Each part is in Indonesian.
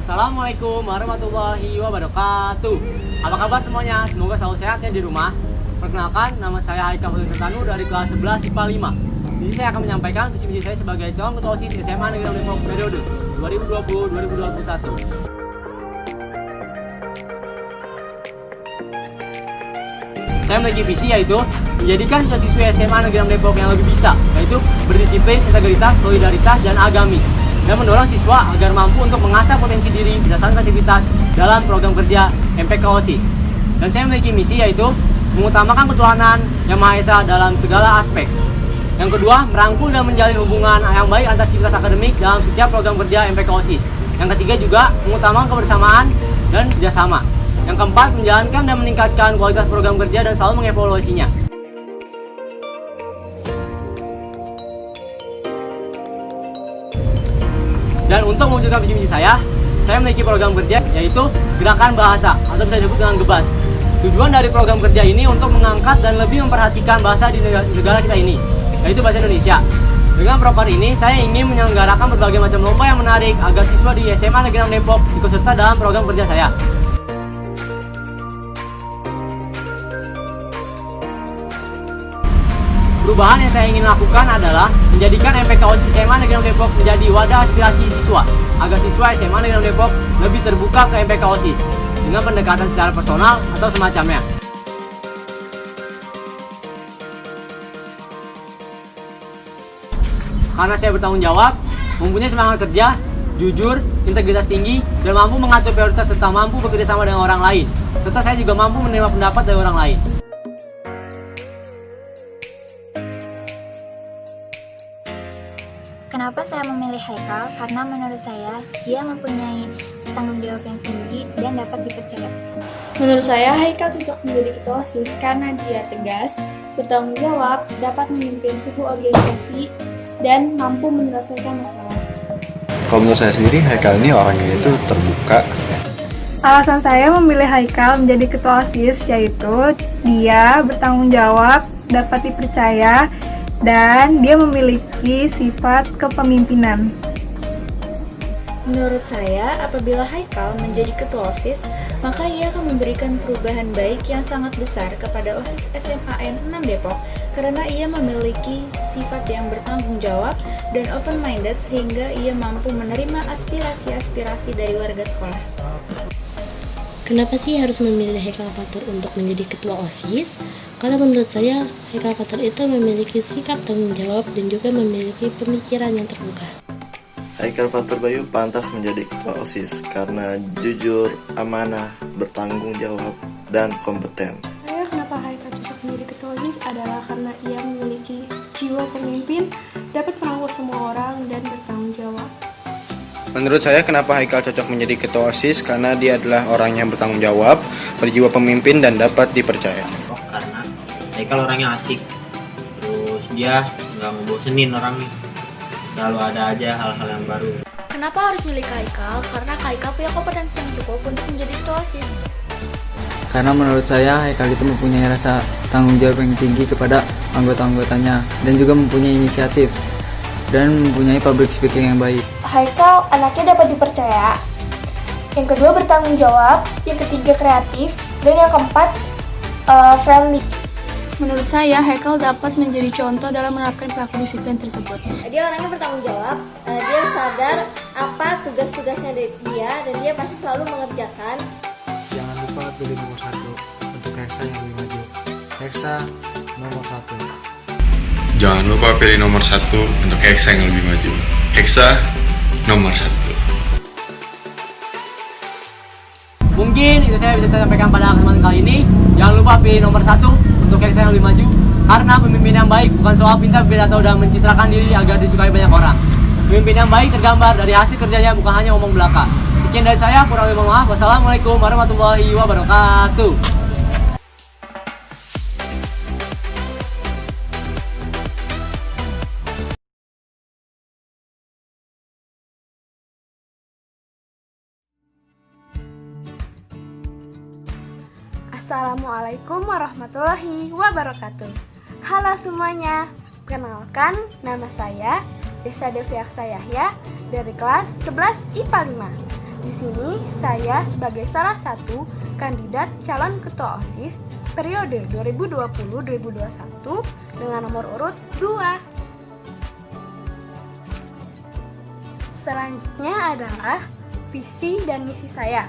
Assalamualaikum warahmatullahi wabarakatuh. Apa kabar semuanya? Semoga selalu sehat ya di rumah. Perkenalkan, nama saya Haikal Tanu dari kelas 11 IPA 5. Di sini saya akan menyampaikan visi misi saya sebagai calon ketua OSIS SMA Negeri Depok periode 2020-2021. Saya memiliki visi yaitu menjadikan siswa-siswi SMA Negeri Depok yang lebih bisa, yaitu berdisiplin, integritas, solidaritas, dan agamis, dan mendorong siswa agar mampu untuk mengasah potensi diri berdasarkan aktivitas dalam program kerja MPK OSIS. Dan saya memiliki misi yaitu mengutamakan ketuhanan Yang Maha Esa dalam segala aspek. Yang kedua, merangkul dan menjalin hubungan yang baik antar sivitas akademik dalam setiap program kerja MPK OSIS. Yang ketiga juga mengutamakan kebersamaan dan kerjasama. Yang keempat, menjalankan dan meningkatkan kualitas program kerja dan selalu mengevaluasinya. Dan untuk mewujudkan visi misi saya memiliki program kerja yaitu Gerakan Bahasa atau bisa disebut dengan GEBAS. Tujuan dari program kerja ini untuk mengangkat dan lebih memperhatikan bahasa di negara kita ini, yaitu bahasa Indonesia. Dengan program ini, saya ingin menyelenggarakan berbagai macam lomba yang menarik agar siswa di SMA Negeri Depok ikut serta dalam program kerja saya. Perubahan yang saya ingin lakukan adalah menjadikan MPK OSIS SMA Negeri Depok menjadi wadah aspirasi siswa, agar siswa SMA Negeri Depok lebih terbuka ke MPK OSIS dengan pendekatan secara personal atau semacamnya. Karena saya bertanggung jawab, mempunyai semangat kerja, jujur, integritas tinggi, dan mampu mengatur prioritas serta mampu bekerja sama dengan orang lain. Serta saya juga mampu menerima pendapat dari orang lain. Kenapa saya memilih Haikal? Karena menurut saya, dia mempunyai tanggung jawab yang tinggi dan dapat dipercaya. Menurut saya, Haikal cocok menjadi ketua OSIS karena dia tegas, bertanggung jawab, dapat memimpin sebuah organisasi, dan mampu menyelesaikan masalah. Kalau menurut saya sendiri, Haikal ini orangnya itu terbuka. Alasan saya memilih Haikal menjadi ketua OSIS yaitu dia bertanggung jawab, dapat dipercaya, dan dia memiliki sifat kepemimpinan. Menurut saya, apabila Haikal menjadi ketua OSIS, maka ia akan memberikan perubahan baik yang sangat besar kepada OSIS SMAN 6 Depok karena ia memiliki sifat yang bertanggung jawab dan open-minded sehingga ia mampu menerima aspirasi-aspirasi dari warga sekolah. Kenapa sih harus memilih Haikal Fatur untuk menjadi ketua OSIS? Karena menurut saya, Haikal Fatur itu memiliki sikap tanggung jawab dan juga memiliki pemikiran yang terbuka. Haikal Fatur Bayu pantas menjadi ketua OSIS karena jujur, amanah, bertanggung jawab, dan kompeten. Kenapa Haikal cocok menjadi ketua OSIS adalah karena ia memiliki jiwa pemimpin, dapat merangkul semua orang, dan bertanggung jawab. Menurut saya kenapa Haikal cocok menjadi ketua OSIS karena dia adalah orang yang bertanggung jawab, berjiwa pemimpin, dan dapat dipercaya. Karena Haikal orangnya asik, terus dia nggak ngebosenin orangnya, selalu ada aja hal-hal yang baru. Kenapa harus milih Haikal? Karena Haikal punya kompetensi yang cukup untuk menjadi ketua OSIS. Karena menurut saya Haikal itu mempunyai rasa tanggung jawab yang tinggi kepada anggota-anggotanya dan juga mempunyai inisiatif dan mempunyai public speaking yang baik. Haikal anaknya dapat dipercaya. Yang kedua bertanggung jawab, yang ketiga kreatif, dan yang keempat friendly. Menurut saya, Haikal dapat menjadi contoh dalam menerapkan perilaku disiplin tersebut. Dia orangnya bertanggung jawab, dia sadar apa tugas-tugasnya dia, dan dia pasti selalu mengerjakan. Jangan lupa pilih nomor 1 untuk Heksa yang lebih maju. Heksa nomor 1. Jangan lupa pilih nomor 1 untuk Heksa yang lebih maju. Heksa nomor 1. Mungkin itu saya bisa sampaikan pada kesempatan kali ini. Jangan lupa pilih nomor 1 untuk Heksa yang lebih maju. Karena pemimpin yang baik bukan soal pintar berpidato dan mencitrakan diri agar disukai banyak orang. Pemimpin yang baik tergambar dari hasil kerjanya, bukan hanya omong belaka. Sekian dari saya, kurang lebih mohon maaf. Wassalamualaikum warahmatullahi wabarakatuh. Assalamualaikum warahmatullahi wabarakatuh. Halo semuanya, perkenalkan nama saya Desa Devi Aksa Yahya dari kelas 11 IPA 5. Di sini saya sebagai salah satu kandidat calon ketua OSIS periode 2020-2021 dengan nomor urut 2. Selanjutnya adalah visi dan misi saya.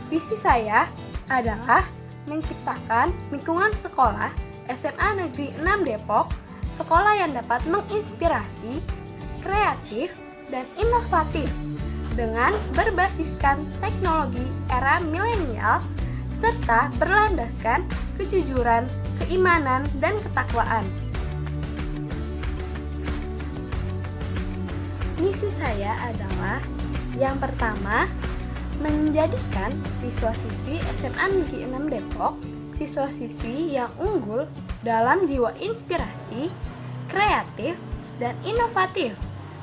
Visi saya adalah menciptakan lingkungan sekolah SMA Negeri 6 Depok, sekolah yang dapat menginspirasi, kreatif, dan inovatif dengan berbasiskan teknologi era milenial serta berlandaskan kejujuran, keimanan, dan ketakwaan. Misi saya adalah yang pertama, menjadikan siswa-siswi SMA Negeri 6 Depok siswa-siswi yang unggul dalam jiwa inspirasi, kreatif, dan inovatif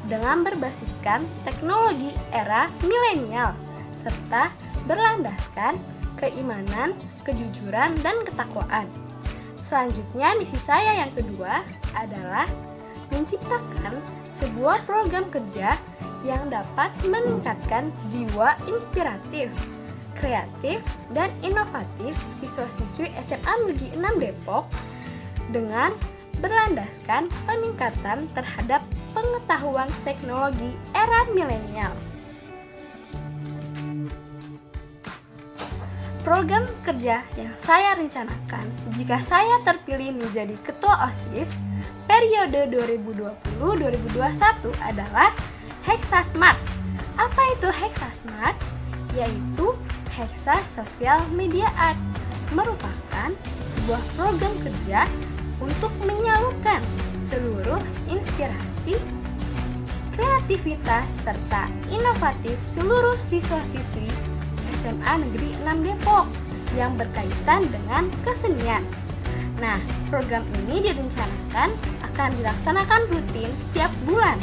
dengan berbasiskan teknologi era milenial serta berlandaskan keimanan, kejujuran, dan ketakwaan. Selanjutnya, misi saya yang kedua adalah menciptakan sebuah program kerja yang dapat meningkatkan jiwa inspiratif, kreatif, dan inovatif siswa-siswi SMA Negeri 6 Depok dengan berlandaskan peningkatan terhadap pengetahuan teknologi era milenial. Program kerja yang saya rencanakan jika saya terpilih menjadi ketua OSIS periode 2020-2021 adalah Hexa Smart. Apa itu Hexa Smart? Yaitu Hexa Social Media Art, merupakan sebuah program kerja untuk menyalurkan seluruh inspirasi, kreativitas, serta inovatif seluruh siswa-siswi SMA Negeri 6 Depok yang berkaitan dengan kesenian. Nah, program ini direncanakan akan dilaksanakan rutin setiap bulan.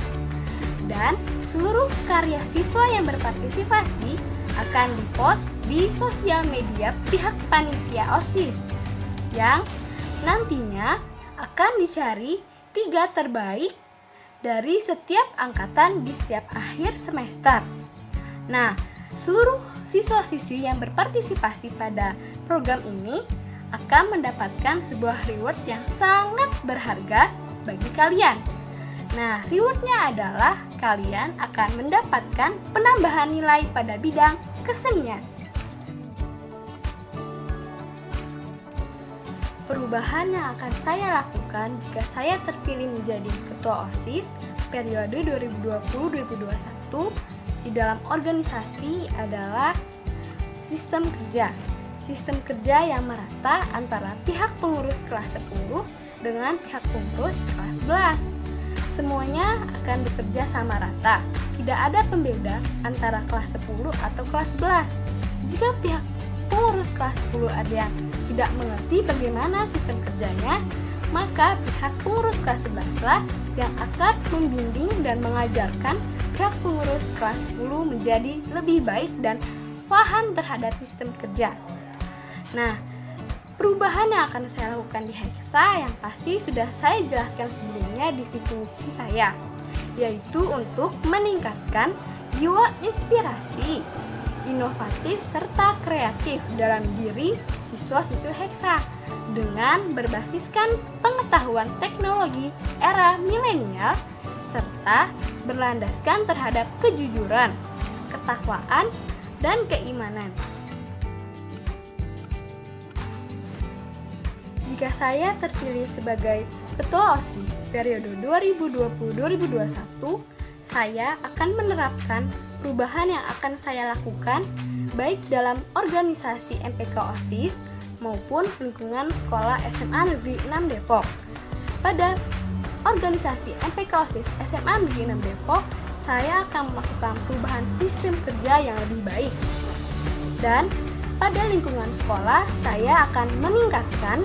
Dan seluruh karya siswa yang berpartisipasi akan dipost di sosial media pihak panitia OSIS yang nantinya akan dicari 3 terbaik dari setiap angkatan di setiap akhir semester. Nah, seluruh siswa-siswi yang berpartisipasi pada program ini akan mendapatkan sebuah reward yang sangat berharga bagi kalian. Nah, rewardnya adalah kalian akan mendapatkan penambahan nilai pada bidang kesenian. Perubahan yang akan saya lakukan jika saya terpilih menjadi ketua OSIS periode 2020-2021 di dalam organisasi adalah sistem kerja. Sistem kerja yang merata antara pihak pengurus kelas 10 dengan pihak pengurus kelas 11. Semuanya akan bekerja sama rata, tidak ada pembeda antara kelas 10 atau kelas 11. Jika pihak pengurus kelas 10 ada yang tidak mengerti bagaimana sistem kerjanya, maka pihak pengurus kelas 11 lah yang akan membimbing dan mengajarkan pihak pengurus kelas 10 menjadi lebih baik dan paham terhadap sistem kerja. Nah, perubahan yang akan saya lakukan di Hexa yang pasti sudah saya jelaskan sebelumnya di visi misi saya, yaitu untuk meningkatkan jiwa inspirasi, inovatif, serta kreatif dalam diri siswa-siswi Hexa dengan berbasiskan pengetahuan teknologi era milenial serta berlandaskan terhadap kejujuran, ketakwaan, dan keimanan. Jika saya terpilih sebagai ketua OSIS periode 2020-2021, saya akan menerapkan perubahan yang akan saya lakukan baik dalam organisasi MPK OSIS maupun lingkungan sekolah SMA Negeri 6 Depok. Pada organisasi MPK OSIS SMA Negeri 6 Depok, saya akan melakukan perubahan sistem kerja yang lebih baik. Dan pada lingkungan sekolah, saya akan meningkatkan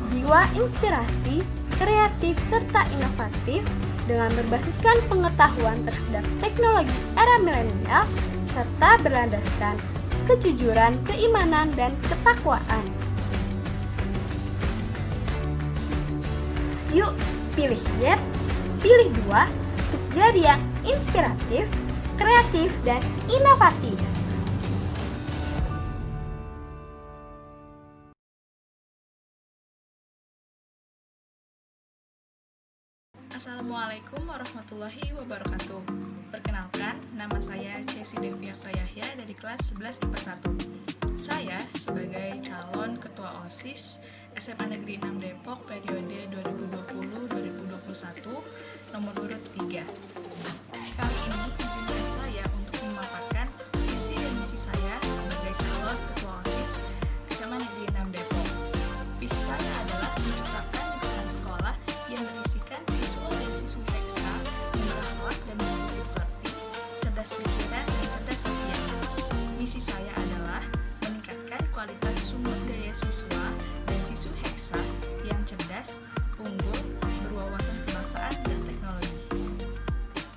jiwa inspirasi, kreatif, serta inovatif dengan berbasiskan pengetahuan terhadap teknologi era milenial serta berlandaskan kejujuran, keimanan, dan ketakwaan. Yuk, pilih Y, pilih 2 untuk jadi yang inspiratif, kreatif, dan inovatif. Assalamualaikum warahmatullahi wabarakatuh. Perkenalkan, nama saya Cesi Deviaksa Yahya dari kelas 11 IPA 1. Saya sebagai calon Ketua OSIS SMA Negeri 6 Depok periode 2020-2021 nomor urut 3. Kali ini izinkan saya untuk memaparkan visi dan misi saya sebagai calon Ketua OSIS SMA Negeri 6 Depok. Visi saya adalah menciptakan lingkungan sekolah yang berisikan siswa dan siswi Heksa yang berakhlak dan berarti, cerdas pikiran dan cerdas sosial. Misi saya adalah meningkatkan kualitas sumber daya siswa dan siswi Heksa yang cerdas, unggul, berwawasan kebangsaan dan teknologi.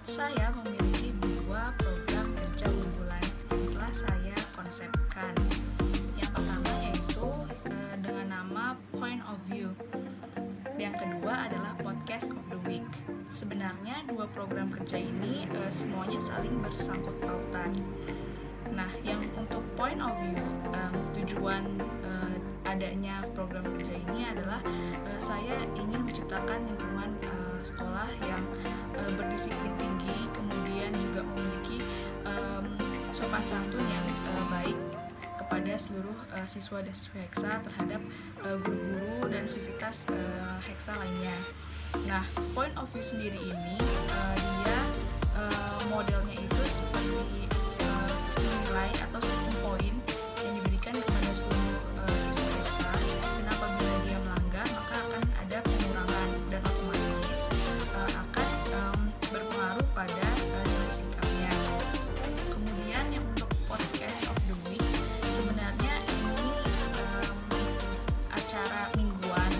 Saya memiliki 2 program kerja unggulan yang telah saya konsepkan. Yang pertama yaitu dengan nama Point of View. Yang kedua adalah Podcast of the Week. Sebenarnya 2 program kerja ini semuanya saling bersangkut pautan. Nah, yang untuk Point of View, tujuan adanya program kerja ini adalah saya ingin menciptakan lingkungan sekolah yang berdisiplin tinggi, kemudian juga memiliki sopan santun yang baik kepada seluruh siswa dan siswi Heksa terhadap guru-guru dan sivitas Heksa lainnya. Nah, Point of View sendiri ini dia modelnya itu seperti sistem nilai atau sistem poin yang diberikan kepada seluruh siswa Heksa, dan apabila dia melanggar maka akan ada pengurangan dan otomatis akan berpengaruh pada nilai sikapnya. Kemudian yang untuk Podcast of the Week, sebenarnya ini acara mingguan.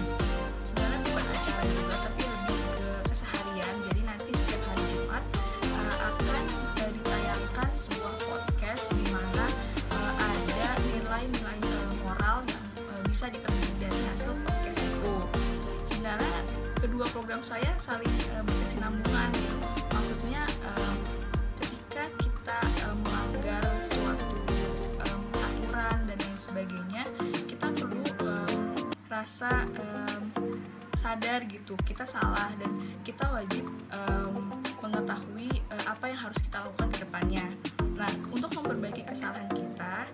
Sebenarnya bukan acara juga, tapi lebih ke keseharian. Jadi nanti setiap hari Jumat akan ditayangkan sebuah podcast di mana ada nilai-nilai moral yang bisa dipetik dari hasil podcast itu. Sebenarnya kedua program saya saling berkesinambungan gitu. Maksudnya ketika kita melanggar suatu aturan dan lain sebagainya, kita perlu rasa sadar gitu, kita salah dan kita wajib mengetahui apa yang harus kita lakukan ke depannya. Nah, untuk memperbaiki kesalahan kita,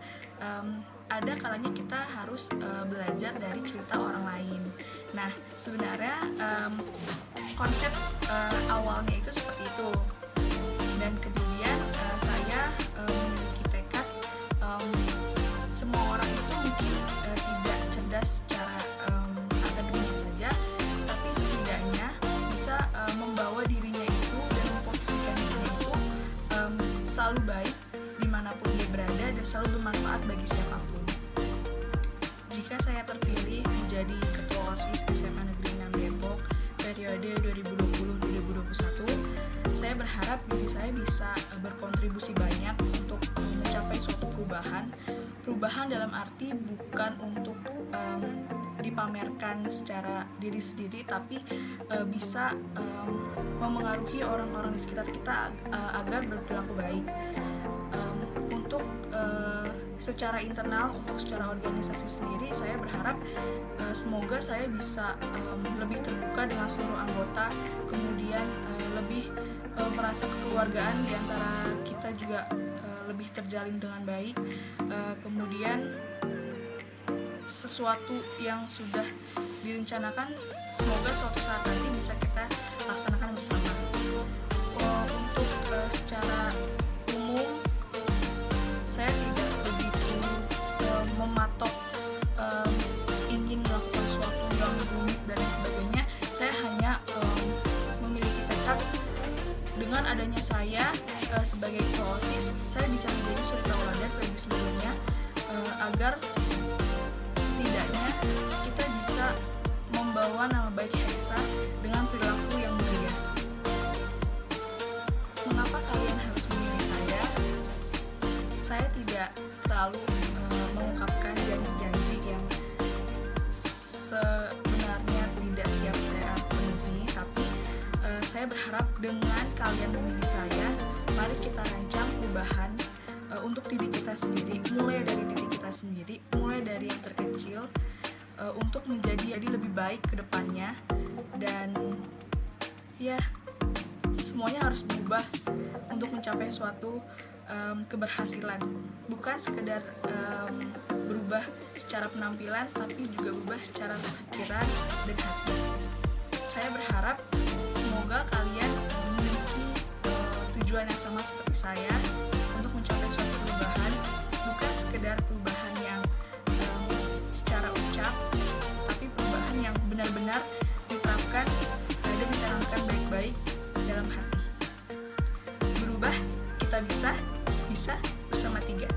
ada kalanya kita harus belajar dari cerita orang lain. Nah, sebenarnya konsep awalnya itu seperti itu. Dan kemudian saya memiliki tekad, semua orang itu mungkin tidak cerdas secara akademis saja, tapi setidaknya bisa membawa dirinya itu dan memposisikan dirinya itu selalu baik dimanapun dia berada dan selalu bermanfaat bagi siapapun. Jika saya terpilih menjadi Ketua OSIS SMA Negeri 6 Depok periode 2020-2021, saya berharap diri saya bisa berkontribusi banyak untuk mencapai suatu perubahan. Perubahan dalam arti bukan untuk dipamerkan secara diri sendiri, tapi bisa memengaruhi orang-orang di sekitar kita agar berperilaku baik. Untuk secara internal, untuk secara organisasi sendiri, saya berharap semoga saya bisa lebih terbuka dengan seluruh anggota, kemudian lebih merasa kekeluargaan di antara kita juga lebih terjalin dengan baik, kemudian sesuatu yang sudah direncanakan semoga suatu saat nanti bisa kita laksanakan bersama. Untuk secara umum saya tidak begitu mematok ingin melakukan sesuatu yang rumit dan lain sebagainya. Saya hanya memiliki tekad dengan adanya saya sebagai ketua OSIS, saya bisa menjadi suri tauladan bagi seluruhnya agar setidaknya kita bisa membawa nama baik Heksa dengan perilaku yang mulia. Mengapa kalian harus memilih saya? Saya tidak selalu mengungkapkan janji-janji yang sebenarnya tidak siap saya penuhi, tapi saya berharap dengan kalian memilih saya, mari kita rancang perubahan untuk diri kita sendiri, mulai dari diri kita sendiri, mulai dari yang terkecil, untuk menjadi lebih baik ke depannya. Dan Ya, semuanya harus berubah untuk mencapai suatu keberhasilan. Bukan sekedar berubah secara penampilan, tapi juga berubah secara pikiran dan hati. Saya berharap semoga kalian memiliki tujuan yang sama seperti saya untuk mencapai suatu perubahan, bukan sekedar perubahan yang secara ucap, tapi perubahan yang benar-benar diterapkan dan ditanamkan baik-baik dalam hati. Berubah, kita bisa bersama 3.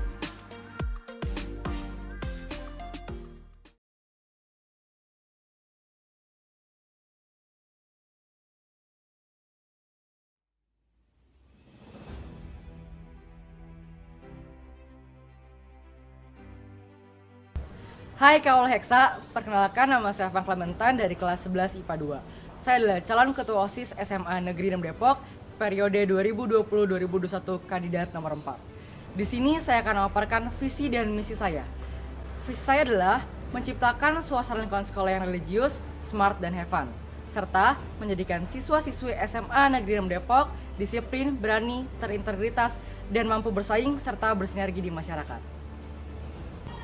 Hai Kawal Heksa, perkenalkan nama saya Evan Clementine dari kelas 11 IPA 2. Saya adalah calon ketua OSIS SMA Negeri 6 Depok periode 2020-2021 kandidat nomor 4. Di sini saya akan memaparkan visi dan misi saya. Visi saya adalah menciptakan suasana lingkungan sekolah yang religius, smart, dan have fun, serta menjadikan siswa-siswi SMA Negeri 6 Depok disiplin, berani, terintegritas, dan mampu bersaing serta bersinergi di masyarakat.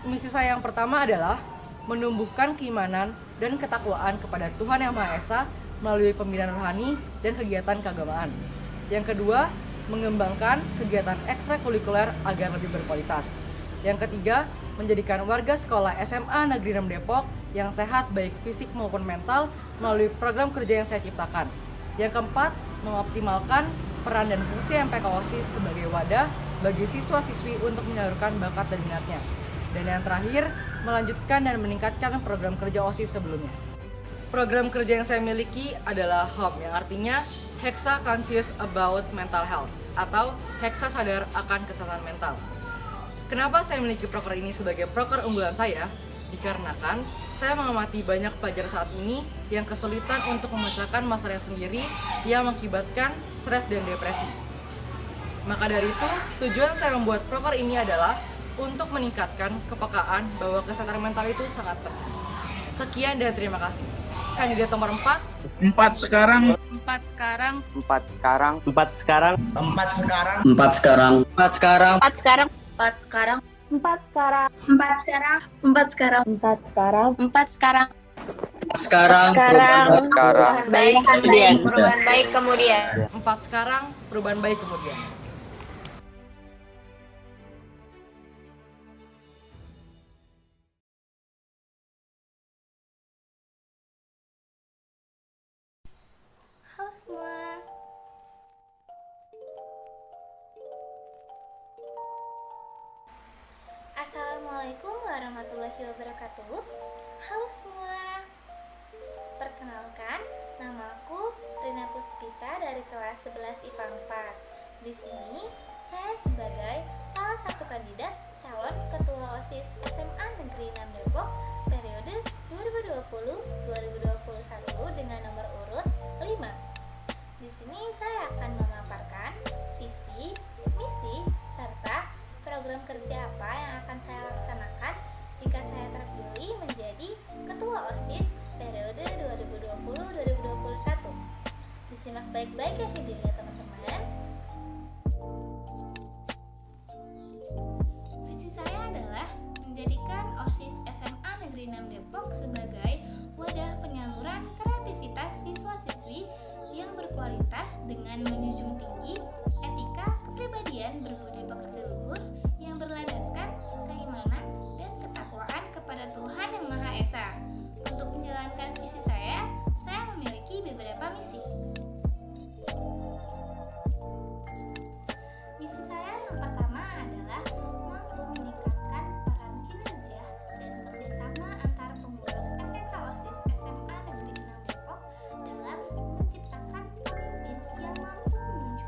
Misi saya yang pertama adalah menumbuhkan keimanan dan ketakwaan kepada Tuhan Yang Maha Esa melalui pembinaan rohani dan kegiatan keagamaan. Yang kedua, mengembangkan kegiatan ekstrakurikuler agar lebih berkualitas. Yang ketiga, menjadikan warga sekolah SMA Negeri 6 Depok yang sehat baik fisik maupun mental melalui program kerja yang saya ciptakan. Yang keempat, mengoptimalkan peran dan fungsi MPK OSIS sebagai wadah bagi siswa-siswi untuk menyalurkan bakat dan minatnya. Dan yang terakhir, melanjutkan dan meningkatkan program kerja OSIS sebelumnya. Program kerja yang saya miliki adalah HOME, yang artinya Heksa Conscious About Mental Health, atau Heksa Sadar Akan Kesehatan Mental. Kenapa saya memiliki proker ini sebagai proker unggulan saya? Dikarenakan saya mengamati banyak pelajar saat ini yang kesulitan untuk memecahkan masalahnya sendiri yang mengakibatkan stres dan depresi. Maka dari itu, tujuan saya membuat proker ini adalah untuk meningkatkan kepekaan bahwa kesehatan mental itu sangat penting. Sekian dan terima kasih. Kandidat nomor 4. 4 sekarang. 4 sekarang. 4 sekarang. 4 sekarang. 4 sekarang. 4 sekarang. 4 sekarang. 4 sekarang. 4 sekarang. 4 sekarang. 4 sekarang. 4 sekarang. 4 sekarang. 4 sekarang. 4 sekarang. Sekarang. Baik kemudian. Perubahan baik kemudian. 4 sekarang, perubahan baik kemudian. Halo semua. Assalamualaikum warahmatullahi wabarakatuh. Halo semua. Perkenalkan, namaku Rina Puspita dari kelas 11 IPA 4. Di sini saya sebagai salah satu kandidat calon ketua OSIS SMA Negeri 6 Depok periode 2020-2021 dengan nomor urut 5. Di sini saya akan memaparkan visi, misi, serta program kerja apa yang akan saya laksanakan jika saya terpilih menjadi ketua OSIS periode 2020-2021. Disimak baik-baik ya videonya teman-teman. Visi saya adalah menjadikan OSIS SMA Negeri 6 Depok sebagai wadah penyaluran kreativitas siswa-siswi yang berkualitas dengan menjunjung tinggi etika kepribadian berbudi pekerti luhur yang berlandaskan keimanan dan ketakwaan kepada Tuhan Yang Maha Esa. Untuk menjalankan visi saya memiliki beberapa misi. Misi saya yang pertama adalah mampu meningkatkan peran kinerja dan kerjasama antar pengurus MPK OSIS SMA Negeri 6 Depok dalam menciptakan pemimpin yang mampu menunjukkan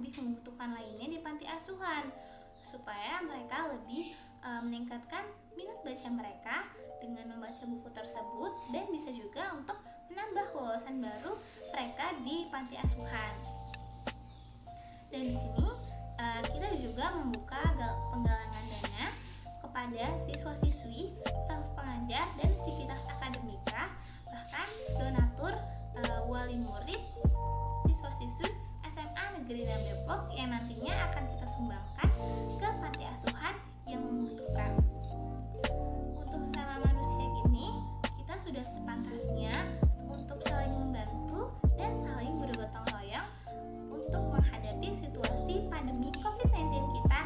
lebih membutuhkan lainnya di panti asuhan, supaya mereka lebih meningkatkan minat baca mereka dengan membaca buku tersebut, dan bisa juga untuk menambah wawasan baru mereka di panti asuhan. Dan di sini kita juga membuka penggalangan dana kepada siswa-siswi, staf pengajar, dan sivitas akademika, bahkan donatur wali murid siswa-siswi SMA Negeri 6 Depok yang nantinya akan kita sumbangkan ke panti asuhan yang membutuhkan. Untuk sesama manusia gini, kita sudah sepantasnya untuk saling membantu dan saling bergotong royong untuk menghadapi situasi pandemi COVID-19 kita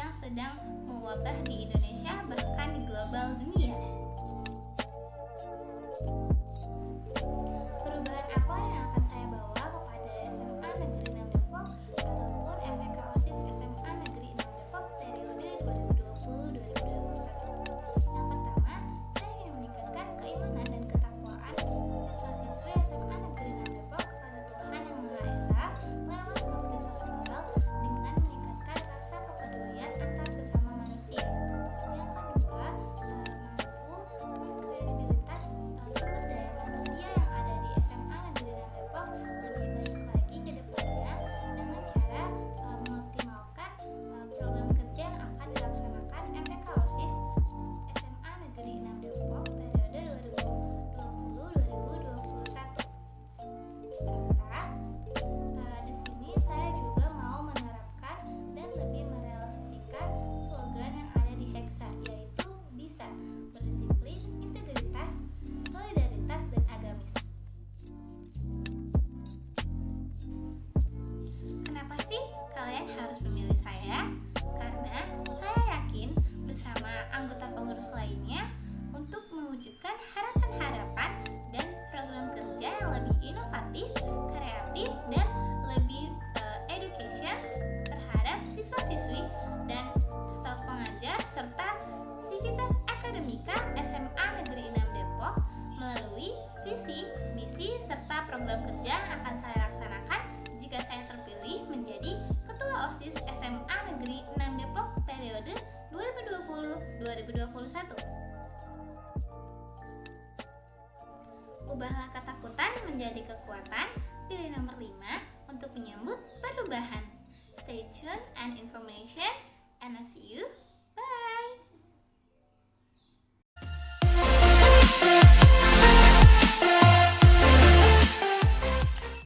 yang sedang mewabah di Indonesia, bahkan di global dunia. Perubahan apa yang akan saya bawa kepada SMA Negeri 6 Depok ataupun MPK OSIS SMA Negeri 6 Depok periode 2020-2021? Yang pertama, saya ingin meningkatkan keimanan dan ketakwaan siswa-siswi SMA Negeri 6 Depok kepada Tuhan Yang Maha Esa lewat bakti sosial dengan meningkatkan rasa kepedulian antar sesama manusia. Yang kedua, mampu mengkredibilitas sumber daya manusia yang ada di SMA Negeri 6 Depok lebih baik lagi ke depannya dengan cara mengoptimalkan program kerja yang akan dilaksanakan MPK OSIS SMA Negeri 6 Depok periode 2020-2021. Serta di sini saya juga mau menerapkan dan lebih merealisasikan slogan yang ada di Hexa, yaitu bisa, berdisiplin, integritas, solidaritas, dan agamis. Kenapa sih kalian harus memilih saya? Karena saya yakin bersama anggota pengurus lainnya untuk mewujudkan harapan-harapan dan program kerja yang lebih inovatif, kreatif, dan lebih education terhadap siswa-siswi dan staf pengajar serta sivitas akademika SMA Negeri 6 Depok melalui visi, misi, serta program kerja yang akan saya laksanakan jika saya terpilih menjadi Ketua OSIS SMA Negeri 6 Depok periode 2020-2021. Ubahlah ketakutan menjadi kekuatan, pilih nomor 5,